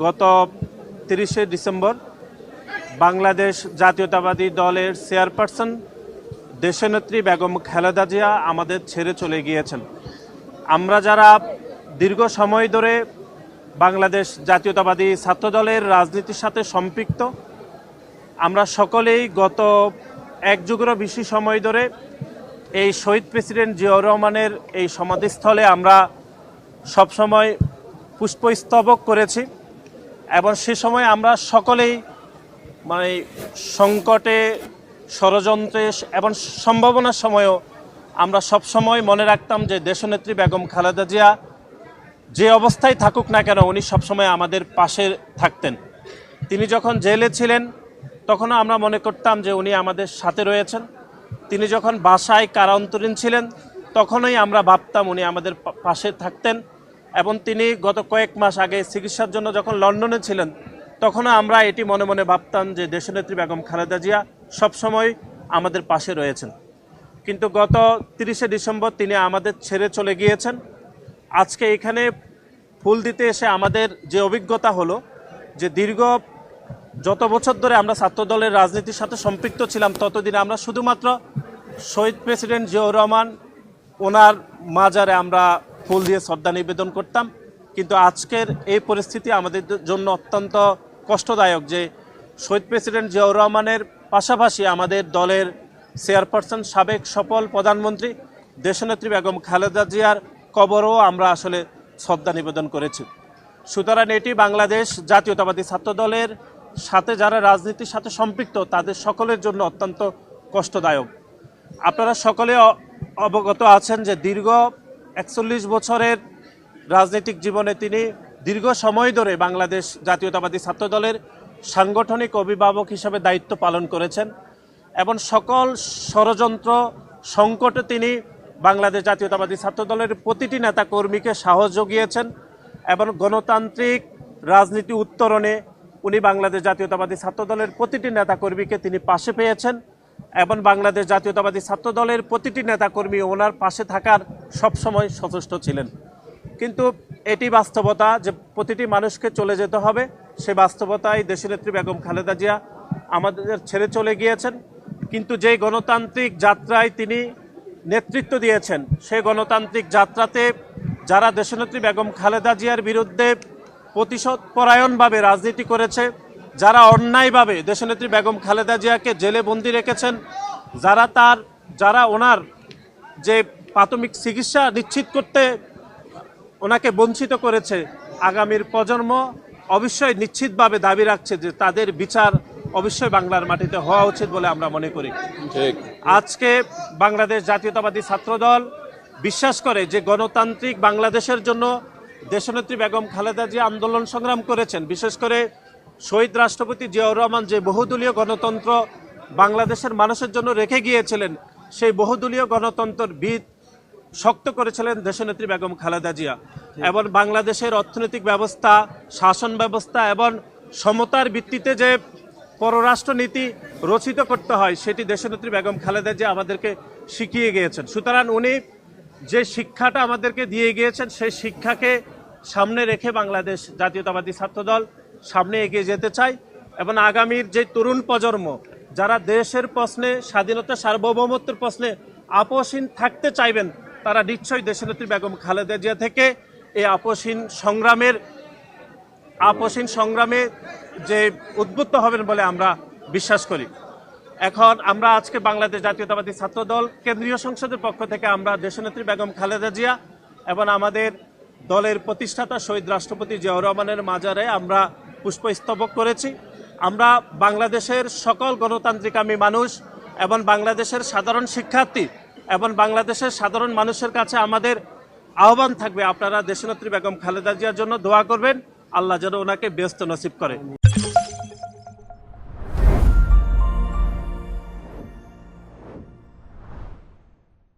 গত 30শে ডিসেম্বর বাংলাদেশ জাতীয়তাবাদী দলের চেয়ারপারসন দেশনেত্রী বেগম খালেদা জিয়া আমাদের ছেড়ে চলে গিয়েছেন। আমরা যারা দীর্ঘ সময় ধরে বাংলাদেশ জাতীয়তাবাদী ছাত্রদলের রাজনীতির সাথে সম্পৃক্ত, আমরা সকলেই গত এক যুগেরও বেশি সময় ধরে এই শহীদ প্রেসিডেন্ট জিয়াউর রহমানের এই সমাধিস্থলে আমরা সবসময় পুষ্পস্তবক করেছি এবং সে সময় আমরা সকলেই সংকটে, ষড়যন্ত্রে এবং সম্ভাবনার সময়ও আমরা সবসময় মনে রাখতাম যে দেশনেত্রী বেগম খালেদা জিয়া যে অবস্থায় থাকুক না কেন উনি সবসময় আমাদের পাশে থাকতেন। তিনি যখন জেলে ছিলেন তখনও আমরা মনে করতাম যে উনি আমাদের সাথে রয়েছেন। তিনি যখন বাসায় কারান্তরীণ ছিলেন তখনই আমরা ভাবতাম উনি আমাদের পাশে থাকতেন। এবং তিনি গত কয়েক মাস আগে চিকিৎসার জন্য যখন লন্ডনে ছিলেন তখনও আমরা এটি মনে মনে ভাবতাম যে দেশনেত্রী বেগম খালেদা জিয়া সবসময় আমাদের পাশে রয়েছেন। কিন্তু গত 30শে ডিসেম্বর তিনি আমাদের ছেড়ে চলে গিয়েছেন। আজকে এখানে ফুল দিতে এসে আমাদের যে অভিজ্ঞতা হলো যে দীর্ঘ যত বছর ধরে আমরা ছাত্রদলের রাজনীতির সাথে সম্পৃক্ত ছিলাম ততদিন আমরা শুধুমাত্র শহীদ প্রেসিডেন্ট জিয়াউর রহমান ওনার মাজারে আমরা ফুল দিয়ে শ্রদ্ধা নিবেদন করতাম। কিন্তু আজকের এই পরিস্থিতি আমাদের জন্য অত্যন্ত কষ্টদায়ক যে শহীদ প্রেসিডেন্ট জিয়াউর রহমানের পাশাপাশি আমাদের দলের চেয়ারপারসন, সাবেক সফল প্রধানমন্ত্রী দেশনেত্রী বেগম খালেদা জিয়ার কবরও আমরা আসলে শ্রদ্ধা নিবেদন করেছি। সুতরাং এটি বাংলাদেশ জাতীয়তাবাদী ছাত্রদলের সাথে যারা রাজনীতির সাথে সম্পৃক্ত তাদের সকলের জন্য অত্যন্ত কষ্টদায়ক। আপনারা সকলে অবগত আছেন যে দীর্ঘ 41 বছরের রাজনৈতিক জীবনে তিনি দীর্ঘ সময় ধরে বাংলাদেশ জাতীয়তাবাদী ছাত্রদলের সাংগঠনিক অভিভাবক হিসেবে দায়িত্ব পালন করেছেন এবং সকল ষড়যন্ত্র সংকটে তিনি বাংলাদেশ জাতীয়তাবাদী ছাত্রদলের প্রতিটি নেতা কর্মীকে সাহস জুগিয়েছেন এবং গণতান্ত্রিক রাজনীতি উত্তরণে উনি বাংলাদেশ জাতীয়তাবাদী ছাত্রদলের প্রতিটি নেতাকর্মীকে তিনি পাশে পেয়েছেন এবং বাংলাদেশ জাতীয়তাবাদী ছাত্রদলের প্রতিটি নেতাকর্মী ওনার পাশে থাকার সবসময় সচেষ্ট ছিলেন। কিন্তু এটি বাস্তবতা যে প্রতিটি মানুষকে চলে যেতে হবে, সে বাস্তবতায় দেশনেত্রী বেগম খালেদা জিয়া আমাদের ছেড়ে চলে গিয়েছেন। কিন্তু যেই গণতান্ত্রিক যাত্রায় তিনি নেতৃত্ব দিয়েছেন সেই গণতান্ত্রিক যাত্রাতে যারা দেশনেত্রী বেগম খালেদা জিয়ার বিরুদ্ধে প্রতিশোধপরায়ণভাবে রাজনীতি করেছে, যারা অন্যায়ভাবে দেশনেত্রী বেগম খালেদা জিয়াকে জেলে বন্দি রেখেছেন, যারা ওনার যে প্রাথমিক চিকিৎসা নিশ্চিত করতে ওনাকে বঞ্চিত করেছে, আগামীর প্রজন্ম অবশ্যই নিশ্চিতভাবে দাবি রাখছে যে তাদের বিচার অবশ্যই বাংলার মাটিতে হওয়া উচিত বলে আমরা মনে করি। আজকে বাংলাদেশ জাতীয়তাবাদী ছাত্রদল বিশ্বাস করে যে গণতান্ত্রিক বাংলাদেশের জন্য দেশনেত্রী বেগম খালেদা জিয়া আন্দোলন সংগ্রাম করেছেন। বিশেষ করে শহীদ রাষ্ট্রপতি জিয়াউর রহমান যে বহুদলীয় গণতন্ত্র বাংলাদেশের মানুষের জন্য রেখে গিয়েছিলেন, সেই বহুদলীয় গণতন্ত্রের ভিত শক্ত করেছিলেন দেশনেত্রী বেগম খালেদা জিয়া এবং বাংলাদেশের অর্থনৈতিক ব্যবস্থা, শাসন ব্যবস্থা এবং সমতার ভিত্তিতে যে পররাষ্ট্রনীতি রচিত করতে হয় সেটি দেশনেত্রী বেগম খালেদা জিয়া আমাদেরকে শিখিয়ে গিয়েছেন। সুতরাং উনি যে শিক্ষাটা আমাদেরকে দিয়ে গিয়েছেন সেই শিক্ষাকে সামনে রেখে বাংলাদেশ জাতীয়তাবাদী ছাত্রদল সামনে এগিয়ে যেতে চাই এবং আগামীর যে তরুণ প্রজন্ম যারা দেশের প্রশ্নে, স্বাধীনতা সার্বভৌমত্বের প্রশ্নে আপোষহীন থাকতে চাইবেন তারা নিশ্চয়ই দেশনেত্রী বেগম খালেদা জিয়া থেকে এই আপোষহীন সংগ্রামে যে উদ্বুদ্ধ হবেন বলে আমরা বিশ্বাস করি। এখন আমরা আজকে বাংলাদেশ জাতীয়তাবাদী ছাত্রদল কেন্দ্রীয় সংসদের পক্ষ থেকে আমরা দেশনেত্রী বেগম খালেদা জিয়া এবং আমাদের দলের প্রতিষ্ঠাতা শহীদ রাষ্ট্রপতি জিয়াউর রহমানের মাজারে আমরা পুষ্পস্তবক করেছি। আমরা বাংলাদেশের সকল গণতান্ত্রিকামী মানুষ এবং বাংলাদেশের সাধারণ শিক্ষার্থী এবং বাংলাদেশের সাধারণ মানুষের কাছে আমাদের আহ্বান থাকবে, আপনারা দেশনেত্রী বেগম খালেদা জিয়ার জন্য দোয়া করবেন, আল্লাহ যেন ওনাকে ব্যস্ত নসিব করে।